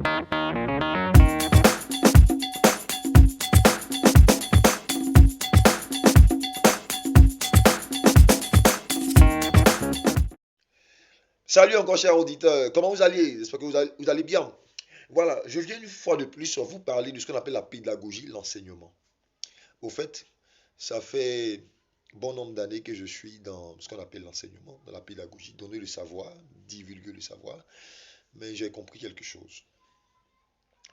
Salut encore cher auditeur, comment vous allez? J'espère que vous allez bien. Voilà, je viens une fois de plus vous parler de ce qu'on appelle la pédagogie, l'enseignement. Au fait, ça fait bon nombre d'années que je suis dans ce qu'on appelle l'enseignement, dans la pédagogie, donner le savoir, divulguer le savoir, mais j'ai compris quelque chose.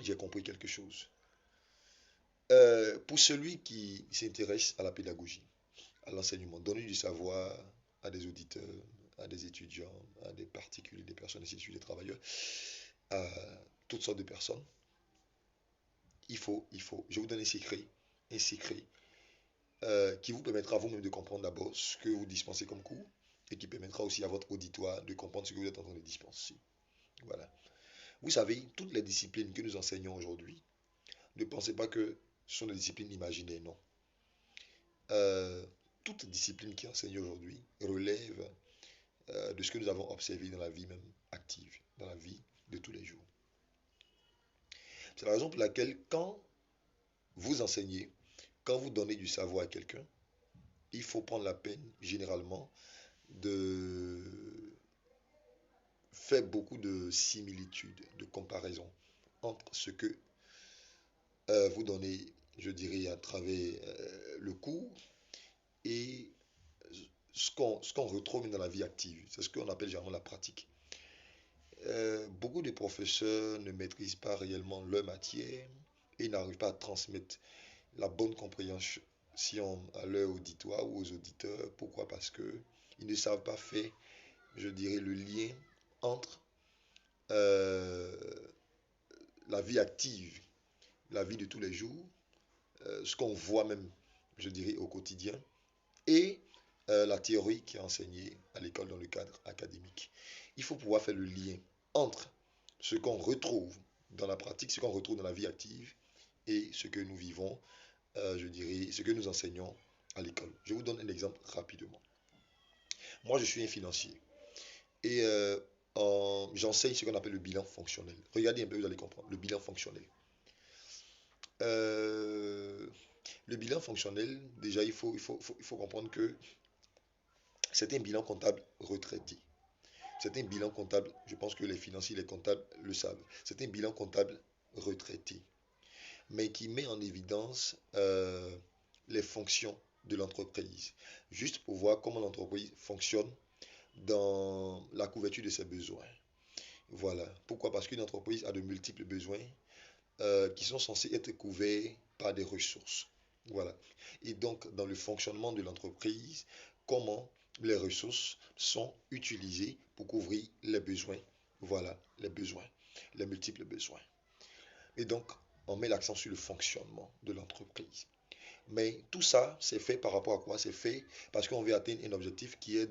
J'ai compris quelque chose. Pour celui qui s'intéresse à la pédagogie, à l'enseignement, donner du savoir à des auditeurs, à des étudiants, à des particuliers, des personnes, ainsi de suite, des travailleurs, à toutes sortes de personnes, je vous donne un secret qui vous permettra vous-même de comprendre d'abord ce que vous dispensez comme cours et qui permettra aussi à votre auditoire de comprendre ce que vous êtes en train de dispenser. Voilà. Vous savez, toutes les disciplines que nous enseignons aujourd'hui, ne pensez pas que ce sont des disciplines imaginaires, non. Euh, Toute discipline qui enseigne aujourd'hui relève de ce que nous avons observé dans la vie même active, dans la vie de tous les jours. C'est la raison pour laquelle quand vous enseignez, quand vous donnez du savoir à quelqu'un, il faut prendre la peine, généralement, de faire beaucoup de similitudes, de comparaisons entre ce que vous donnez, je dirais, à travers le cours et ce qu'on retrouve dans la vie active. C'est ce qu'on appelle généralement la pratique. Beaucoup de professeurs ne maîtrisent pas réellement leur matière et n'arrivent pas à transmettre la bonne compréhension à leur auditoire ou aux auditeurs. Pourquoi? Parce que ils ne savent pas faire, je dirais, le lien entre euh, la vie active, la vie de tous les jours, ce qu'on voit même, je dirais, au quotidien, et la théorie qui est enseignée à l'école dans le cadre académique. Il faut pouvoir faire le lien entre ce qu'on retrouve dans la pratique, ce qu'on retrouve dans la vie active et ce que nous vivons, je dirais, ce que nous enseignons à l'école. Je vous donne un exemple rapidement. Moi, je suis un financier et j'enseigne ce qu'on appelle le bilan fonctionnel. Regardez un peu, vous allez comprendre. Le bilan fonctionnel. Euh, le bilan fonctionnel, déjà, il faut comprendre que c'est un bilan comptable retraité. C'est un bilan comptable, je pense que les financiers, les comptables le savent. C'est un bilan comptable retraité, mais qui met en évidence les fonctions de l'entreprise, juste pour voir comment l'entreprise fonctionne dans la couverture de ses besoins. Voilà. Pourquoi? Parce qu'une entreprise a de multiples besoins qui sont censés être couverts par des ressources. Voilà. Et donc, dans le fonctionnement de l'entreprise, comment les ressources sont utilisées pour couvrir les besoins. Voilà, les besoins, les multiples besoins. Et donc, on met l'accent sur le fonctionnement de l'entreprise. Mais tout ça, c'est fait par rapport à quoi? C'est fait parce qu'on veut atteindre un objectif qui est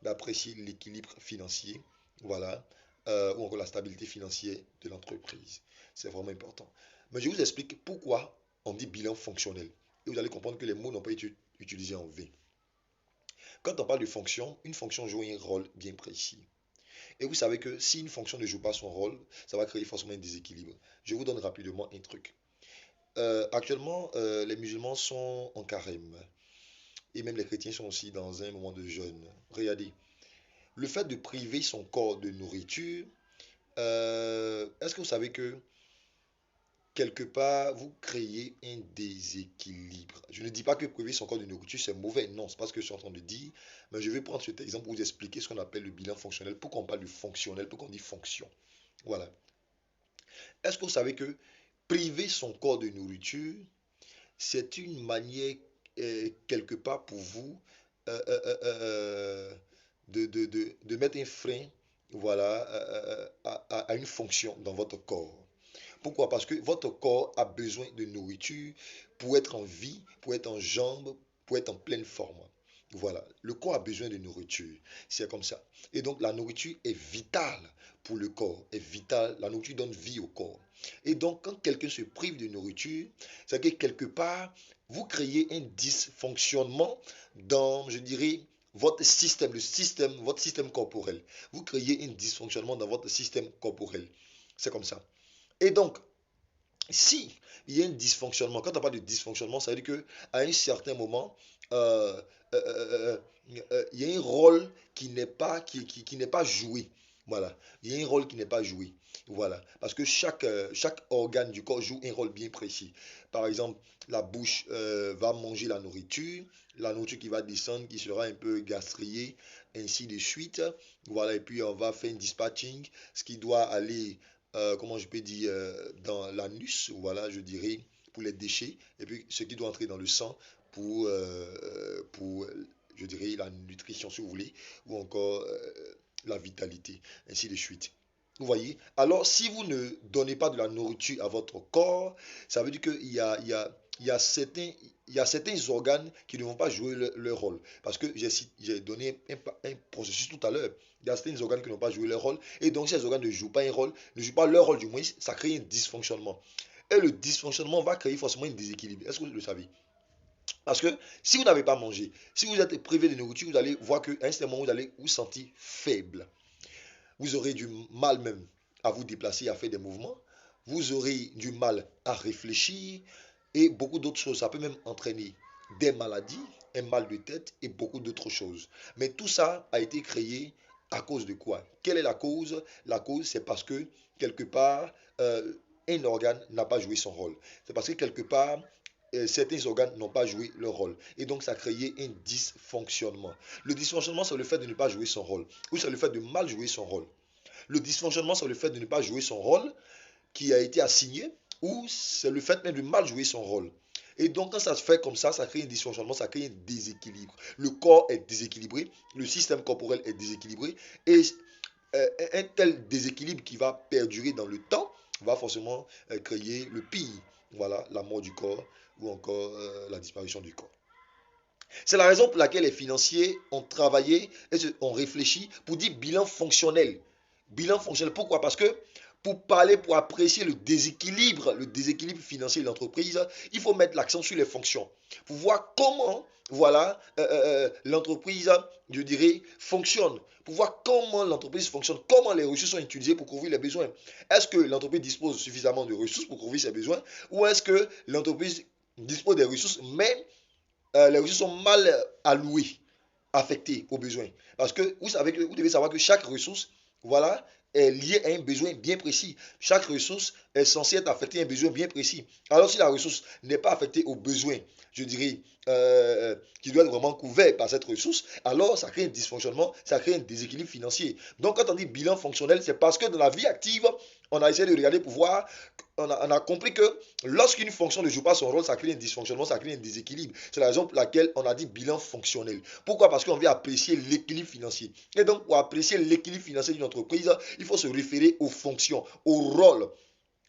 d'apprécier l'équilibre financier, voilà, ou encore la stabilité financière de l'entreprise. C'est vraiment important. Mais je vous explique pourquoi on dit bilan fonctionnel. Et vous allez comprendre que les mots n'ont pas été utilisés en V. Quand on parle de fonction, une fonction joue un rôle bien précis. Et vous savez que si une fonction ne joue pas son rôle, ça va créer forcément un déséquilibre. Je vous donne rapidement un truc. Actuellement, les musulmans sont en carême. Et même les chrétiens sont aussi dans un moment de jeûne. Regardez, le fait de priver son corps de nourriture, est-ce que vous savez que quelque part, vous créez un déséquilibre? Je ne dis pas que priver son corps de nourriture, c'est mauvais. Non, c'est pas ce que je suis en train de dire. Mais je vais prendre cet exemple pour vous expliquer ce qu'on appelle le bilan fonctionnel. Pourquoi on parle de fonctionnel? Pourquoi on dit fonction? Voilà. Est-ce que vous savez que priver son corps de nourriture, c'est une manière, quelque part pour vous, euh, euh, euh, euh, de mettre un frein, voilà, à une fonction dans votre corps. Pourquoi? Parce que votre corps a besoin de nourriture pour être en vie, pour être en jambes, pour être en pleine forme. Voilà, le corps a besoin de nourriture. C'est comme ça. Et donc la nourriture est vitale pour le corps, est vitale. La nourriture donne vie au corps. Et donc quand quelqu'un se prive de nourriture, c'est que quelque part, vous créez un dysfonctionnement dans, je dirais, votre système, votre système corporel. Vous créez un dysfonctionnement dans votre système corporel. C'est comme ça. Et donc, si il y a un dysfonctionnement, quand on parle de dysfonctionnement, ça veut dire qu'à un certain moment, euh, euh, euh, il y a un rôle qui n'est pas joué. Voilà. Il y a un rôle qui n'est pas joué. Voilà. Parce que chaque organe du corps joue un rôle bien précis. Par exemple, la bouche va manger la nourriture qui va descendre, qui sera un peu gastriée, ainsi de suite. Voilà. Et puis, on va faire un dispatching, ce qui doit aller comment je peux dire, dans l'anus, voilà, je dirais, pour les déchets, et puis ce qui doit entrer dans le sang pour je dirais, la nutrition, si vous voulez, ou encore la vitalité, ainsi de suite. Vous voyez? Alors, si vous ne donnez pas de la nourriture à votre corps, ça veut dire qu'il y a certains organes qui ne vont pas jouer leur rôle. Parce que j'ai donné un processus tout à l'heure. Il y a certains organes qui n'ont pas joué leur rôle. Et donc, ces organes ne jouent pas un rôle, ne jouent pas leur rôle du moins, ça crée un dysfonctionnement. Et le dysfonctionnement va créer forcément un déséquilibre. Est-ce que vous le savez? Parce que si vous n'avez pas mangé, si vous êtes privé de nourriture, vous allez voir qu'à un certain moment, vous allez vous sentir faible. Vous aurez du mal même à vous déplacer, à faire des mouvements. Vous aurez du mal à réfléchir et beaucoup d'autres choses. Ça peut même entraîner des maladies, un mal de tête et beaucoup d'autres choses. Mais tout ça a été créé à cause de quoi? Quelle est la cause? La cause, c'est parce que quelque part, un organe n'a pas joué son rôle. C'est parce que quelque part, certains organes n'ont pas joué leur rôle. Et donc, ça a créé un dysfonctionnement. Le dysfonctionnement, c'est le fait de ne pas jouer son rôle. Ou c'est le fait de mal jouer son rôle. Le dysfonctionnement, c'est le fait de ne pas jouer son rôle qui a été assigné. Ou c'est le fait même de mal jouer son rôle. Et donc, quand ça se fait comme ça crée un dysfonctionnement, ça crée un déséquilibre. Le corps est déséquilibré, le système corporel est déséquilibré. Et un tel déséquilibre qui va perdurer dans le temps va forcément créer le pire. Voilà, la mort du corps ou encore la disparition du corps. C'est la raison pour laquelle les financiers ont travaillé et ont réfléchi pour dire bilan fonctionnel. Bilan fonctionnel, pourquoi? Parce que pour parler, pour apprécier le déséquilibre financier de l'entreprise, il faut mettre l'accent sur les fonctions. Pour voir comment, voilà, l'entreprise, je dirais, fonctionne. Pour voir comment l'entreprise fonctionne, comment les ressources sont utilisées pour couvrir les besoins. Est-ce que l'entreprise dispose suffisamment de ressources pour couvrir ses besoins? Ou est-ce que l'entreprise dispose des ressources, mais les ressources sont mal allouées, affectées aux besoins? Parce que vous devez savoir que chaque ressource, voilà, est liée à un besoin bien précis. Chaque ressource est censée être affectée à un besoin bien précis. Alors si la ressource n'est pas affectée aux besoins, je dirais, qui doit être vraiment couvert par cette ressource, alors ça crée un dysfonctionnement, ça crée un déséquilibre financier. Donc quand on dit bilan fonctionnel, c'est parce que dans la vie active, on a essayé de regarder pour voir, on a compris que lorsqu'une fonction ne joue pas son rôle, ça crée un dysfonctionnement, ça crée un déséquilibre. C'est la raison pour laquelle on a dit bilan fonctionnel. Pourquoi? Parce qu'on veut apprécier l'équilibre financier. Et donc, pour apprécier l'équilibre financier d'une entreprise, il faut se référer aux fonctions, aux rôles.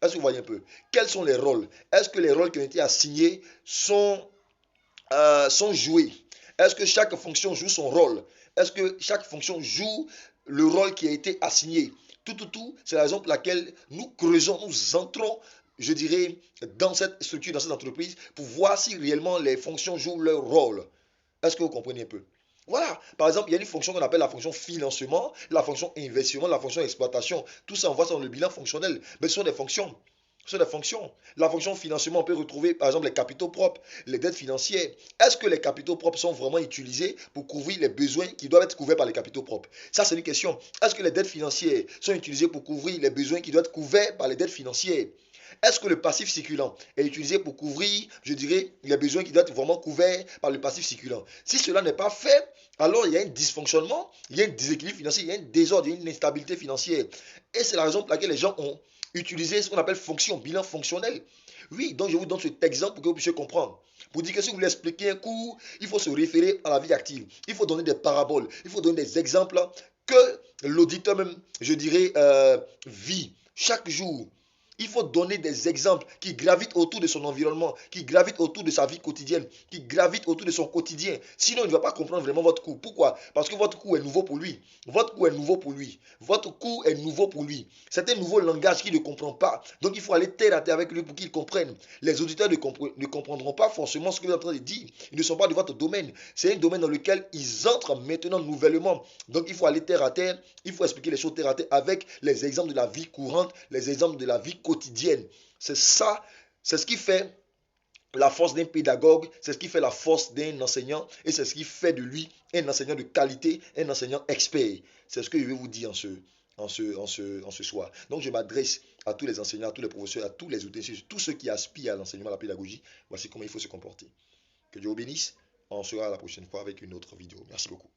Est-ce que vous voyez un peu? Quels sont les rôles? Est-ce que les rôles qui ont été assignés sont joués? Est-ce que chaque fonction joue son rôle? Est-ce que chaque fonction joue le rôle qui a été assigné? Tout, c'est la raison pour laquelle nous creusons, nous entrons, je dirais, dans cette structure, dans cette entreprise, pour voir si réellement les fonctions jouent leur rôle. Est-ce que vous comprenez un peu? Voilà, par exemple, il y a une fonction qu'on appelle la fonction financement, la fonction investissement, la fonction exploitation. Tout ça, on voit ça dans le bilan fonctionnel. Mais ce sont des fonctions. Ce sont des fonctions. La fonction financement, on peut retrouver par exemple les capitaux propres, les dettes financières. Est-ce que les capitaux propres sont vraiment utilisés pour couvrir les besoins qui doivent être couverts par les capitaux propres? Ça, c'est une question. Est-ce que les dettes financières sont utilisées pour couvrir les besoins qui doivent être couverts par les dettes financières? Est-ce que le passif circulant est utilisé pour couvrir, je dirais, les besoins qui doivent être vraiment couverts par le passif circulant? Si cela n'est pas fait, alors il y a un dysfonctionnement, il y a un déséquilibre financier, il y a un désordre, il y a une instabilité financière. Et c'est la raison pour laquelle les gens ont utilisé ce qu'on appelle fonction, bilan fonctionnel. Oui, donc je vous donne cet exemple pour que vous puissiez comprendre. Pour dire que si vous voulez expliquer un cours, il faut se référer à la vie active. Il faut donner des paraboles, il faut donner des exemples que l'auditeur même, je dirais, vit chaque jour. Il faut donner des exemples qui gravitent autour de son environnement, qui gravitent autour de sa vie quotidienne, qui gravitent autour de son quotidien. Sinon, il ne va pas comprendre vraiment votre cours. Pourquoi? Parce que votre cours est nouveau pour lui. Votre cours est nouveau pour lui. Votre cours est nouveau pour lui. C'est un nouveau langage qu'il ne comprend pas. Donc, il faut aller terre à terre avec lui pour qu'il comprenne. Les auditeurs ne comprendront pas forcément ce que vous êtes en train de dire. Ils ne sont pas de votre domaine. C'est un domaine dans lequel ils entrent maintenant nouvellement. Donc, il faut aller terre à terre. Il faut expliquer les choses terre à terre avec les exemples de la vie courante, les exemples de la vie quotidienne. C'est ça, c'est ce qui fait la force d'un pédagogue, c'est ce qui fait la force d'un enseignant et c'est ce qui fait de lui un enseignant de qualité, un enseignant expert. C'est ce que je vais vous dire en ce soir. Donc je m'adresse à tous les enseignants, à tous les professeurs, à tous les outils, tous ceux qui aspirent à l'enseignement, à la pédagogie. Voici comment il faut se comporter. Que Dieu vous bénisse. On sera la prochaine fois avec une autre vidéo. Merci beaucoup.